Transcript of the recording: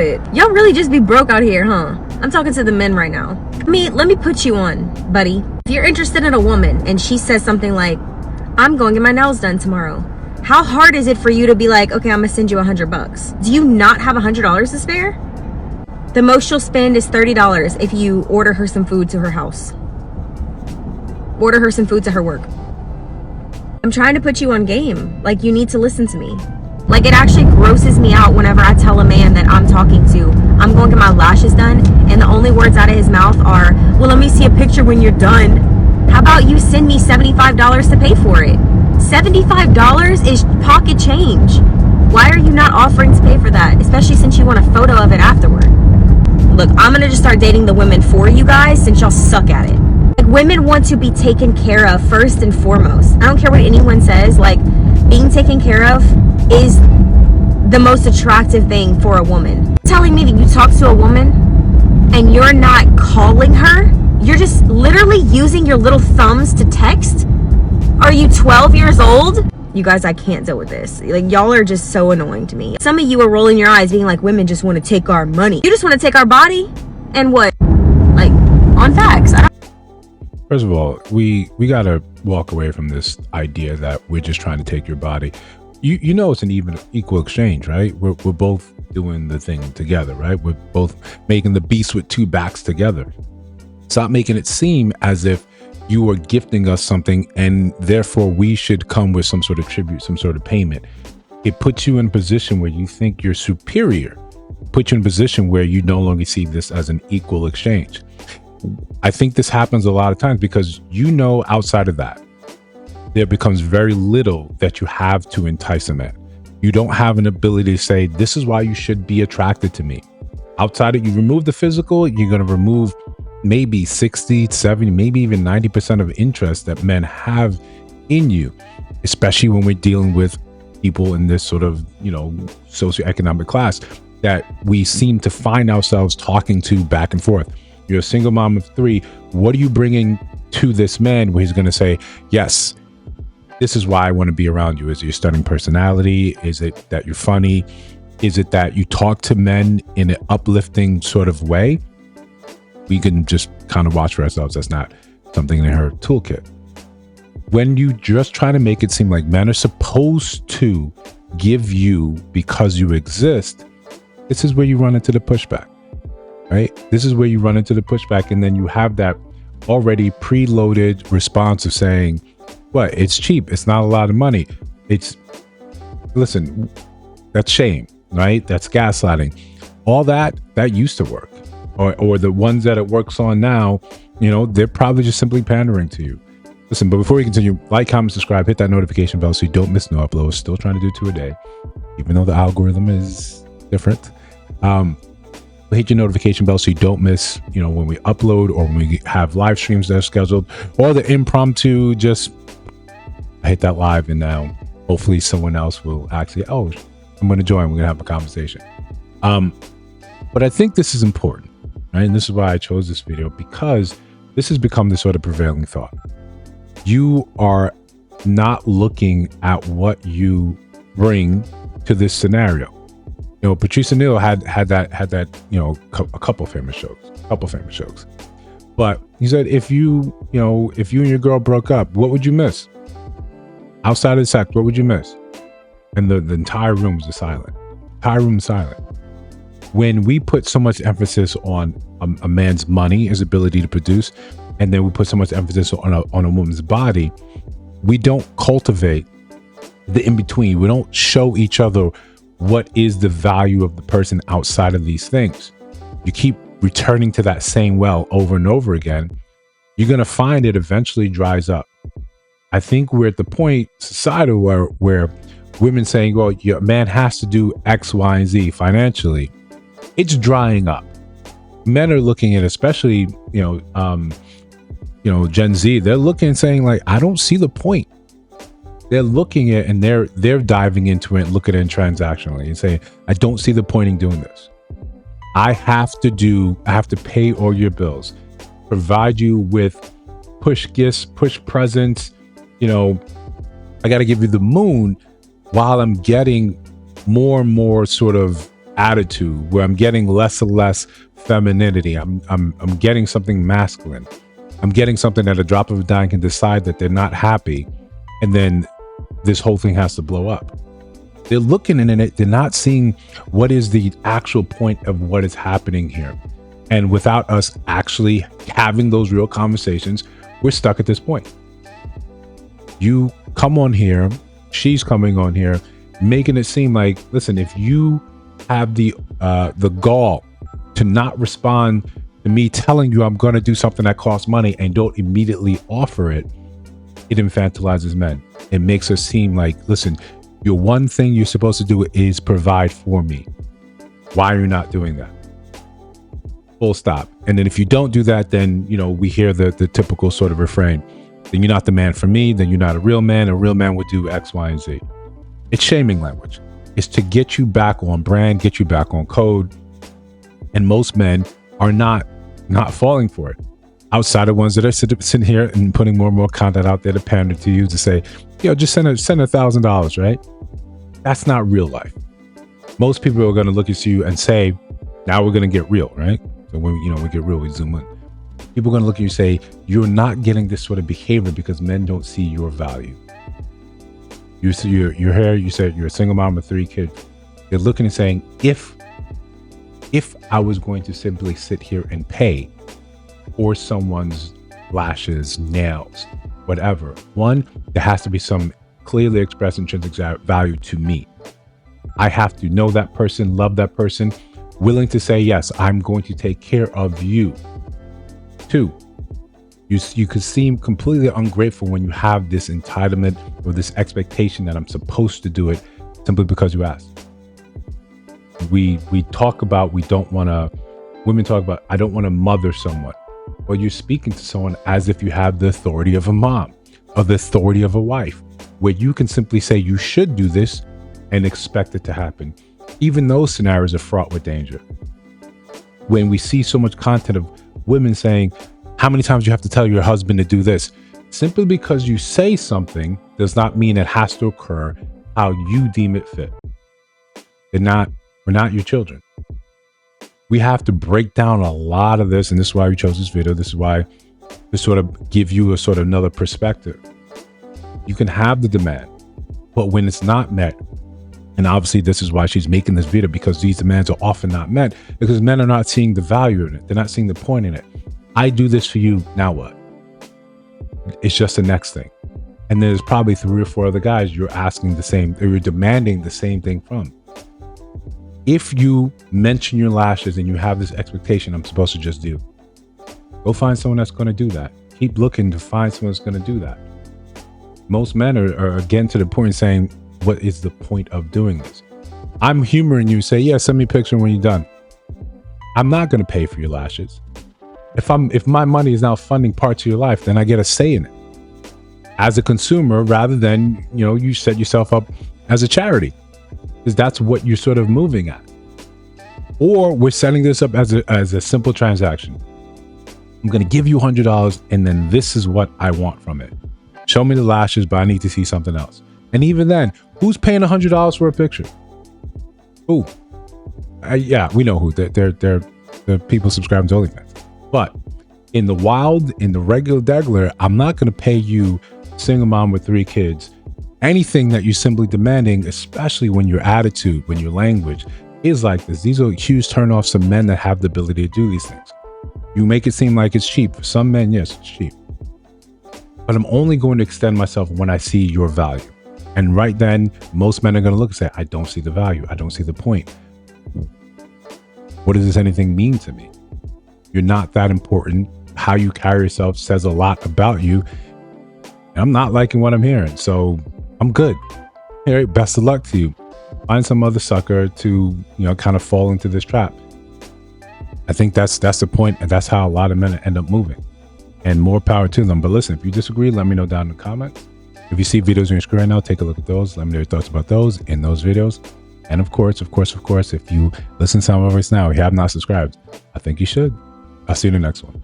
it. Y'all really just be broke out here, huh? I'm talking to the men right now. Let me put you on, buddy. If you're interested in a woman and she says something like, I'm going to get my nails done tomorrow, how hard is it for you to be like, okay, I'm gonna send you $100? Do you not have $100 to spare? The most she'll spend is $30 if you order her some food to her house. Order her some food to her work. I'm trying to put you on game. Like, you need to listen to me. Like, it actually grosses me out whenever I tell a man that I'm talking to, I'm going to get my lashes done, and the only words out of his mouth are, well, let me see a picture when you're done. How about you send me $75 to pay for it? $75 is pocket change. Why are you not offering to pay for that? Especially since you want a photo of it afterward. Look, I'm gonna just start dating the women for you guys since y'all suck at it. Like, women want to be taken care of first and foremost. I don't care what anyone says, like, being taken care of is the most attractive thing for a woman. You're telling me that you talk to a woman and you're not calling her? You're just literally using your little thumbs to text? Are you 12 years old? You guys, I can't deal with this. Like, y'all are just so annoying to me. Some of you are rolling your eyes being like, women just want to take our money. You just want to take our body? And what? Like, on facts. First of all, we got to walk away from this idea that we're just trying to take your body. You know it's an equal exchange, right? We're both doing the thing together, right? We're both making the beast with two backs together. Stop making it seem as if you are gifting us something and therefore we should come with some sort of tribute, some sort of payment. It puts you in a position where you think you're superior, puts you in a position where you no longer see this as an equal exchange. I think this happens a lot of times because, you know, outside of that, there becomes very little that you have to entice a man. You don't have an ability to say, this is why you should be attracted to me. Outside of, you remove the physical, you're going to remove maybe 60, 70, maybe even 90% of interest that men have in you, especially when we're dealing with people in this sort of, you know, socioeconomic class that we seem to find ourselves talking to back and forth. You're a single mom of 3. What are you bringing to this man where he's going to say, yes, this is why I want to be around you? Is it your stunning personality? Is it that you're funny? Is it that you talk to men in an uplifting sort of way? We can just kind of watch for ourselves. That's not something in her toolkit. When you just try to make it seem like men are supposed to give you because you exist, this is where you run into the pushback, right? This is where you run into the pushback, and then you have that already preloaded response of saying, what? It's cheap. It's not a lot of money. Listen, that's shame, right? That's gaslighting. All that used to work. Or the ones that it works on now, you know, they're probably just simply pandering to you. Listen, but before we continue, like, comment, subscribe, hit that notification bell so you don't miss no uploads. Still trying to do 2 a day, even though the algorithm is different. Hit your notification bell so you don't miss, you know, when we upload or when we have live streams that are scheduled, or the impromptu, just hit that live, and now hopefully someone else will actually, oh, I'm going to join. We're going to have a conversation. But I think this is important, right? And this is why I chose this video, because this has become the sort of prevailing thought. You are not looking at what you bring to this scenario. You know, Patrice O'Neal had that, you know, a couple famous jokes. But he said, if you and your girl broke up, what would you miss? Outside of the sex, what would you miss? And the entire room was silent. When we put so much emphasis on a man's money, his ability to produce, and then we put so much emphasis on a woman's body, we don't cultivate the in-between. We don't show each other what is the value of the person outside of these things. You keep returning to that same well over and over again, you're going to find it eventually dries up. I think we're at the point society where women saying, well, your man has to do X, Y, and Z financially. It's drying up. Men are looking at, especially, Gen Z, they're looking and saying, like, I don't see the point. They're looking at, and they're diving into it, looking at it transactionally and saying, I don't see the point in doing this. I have to pay all your bills, provide you with push gifts, push presents. I got to give you the moon while I'm getting more and more sort of attitude, where I'm getting less and less femininity. I'm getting something masculine. I'm getting something at a drop of a dime can decide that they're not happy, and then this whole thing has to blow up. They're looking in it, they're not seeing what is the actual point of what is happening here. And without us actually having those real conversations, we're stuck at this point. You come on here, she's coming on here, making it seem like, listen, if you have the gall to not respond to me telling you I'm going to do something that costs money and don't immediately offer it, it infantilizes men. It makes us seem like, listen, your one thing you're supposed to do is provide for me. Why are you not doing that? Full stop. And then if you don't do that, then, you know, we hear the typical sort of refrain. Then you're not the man for me. Then you're not a real man. A real man would do X, Y, and Z. It's shaming language. It's to get you back on brand, get you back on code. And most men are not falling for it. Outside of ones that are sitting here and putting more and more content out there to pander to you to say, yo, just send $1,000, right? That's not real life. Most people are going to look at you and say, now we're going to get real, right? So when we get real, we zoom in. People are going to look at you and say, you're not getting this sort of behavior because men don't see your value. You're here, you said you're a single mom with 3 kids. They're looking and saying, if I was going to simply sit here and pay for someone's lashes, nails, whatever, one, there has to be some clearly expressed intrinsic value to me. I have to know that person, love that person, willing to say, yes, I'm going to take care of you. 2, you could seem completely ungrateful when you have this entitlement or this expectation that I'm supposed to do it simply because you asked. We talk about, women talk about, I don't want to mother someone. Well, you're speaking to someone as if you have the authority of a mom, or the authority of a wife, where you can simply say you should do this and expect it to happen. Even those scenarios are fraught with danger. When we see so much content of women saying, how many times you have to tell your husband to do this? Simply because you say something does not mean it has to occur how you deem it fit. We're not your children. We have to break down a lot of this, and this is why we chose this video. This is why to sort of give you a sort of another perspective. You can have the demand, but when it's not met, and obviously this is why she's making this video, because these demands are often not met, because men are not seeing the value in it. They're not seeing the point in it. I do this for you, now what? It's just the next thing. And there's probably 3 or 4 other guys you're asking the same, or you're demanding the same thing from. If you mention your lashes and you have this expectation I'm supposed to just do, go find someone that's going to do that. Keep looking to find someone that's going to do that. Most men are again to the point saying, what is the point of doing this? I'm humoring you, say, yeah, send me a picture when you're done. I'm not going to pay for your lashes. If my money is now funding parts of your life, then I get a say in it as a consumer, rather than, you set yourself up as a charity, because that's what you're sort of moving at. Or we're setting this up as a simple transaction. I'm going to give you $100, and then this is what I want from it. Show me the lashes, but I need to see something else. And even then, who's paying $100 for a picture? Who? Yeah, we know who. They're people subscribing to OnlyFans. But in the wild, in the regular degular, I'm not going to pay you, single mom with 3 kids, anything that you're simply demanding, especially when your attitude, when your language is like this. These are huge turnoffs to men that have the ability to do these things. You make it seem like it's cheap. For some men, yes, it's cheap. But I'm only going to extend myself when I see your value. And right then, most men are going to look and say, I don't see the value. I don't see the point. What does this anything mean to me? You're not that important. How you carry yourself says a lot about you. And I'm not liking what I'm hearing, so I'm good. All right, best of luck to you. Find some other sucker to, kind of fall into this trap. I think that's the point, and that's how a lot of men end up moving. And more power to them. But listen, if you disagree, let me know down in the comments. If you see videos on your screen right now, take a look at those. Let me know your thoughts about those in those videos. And of course, if you listen to some of us now, if you have not subscribed, I think you should. I'll see you in the next one.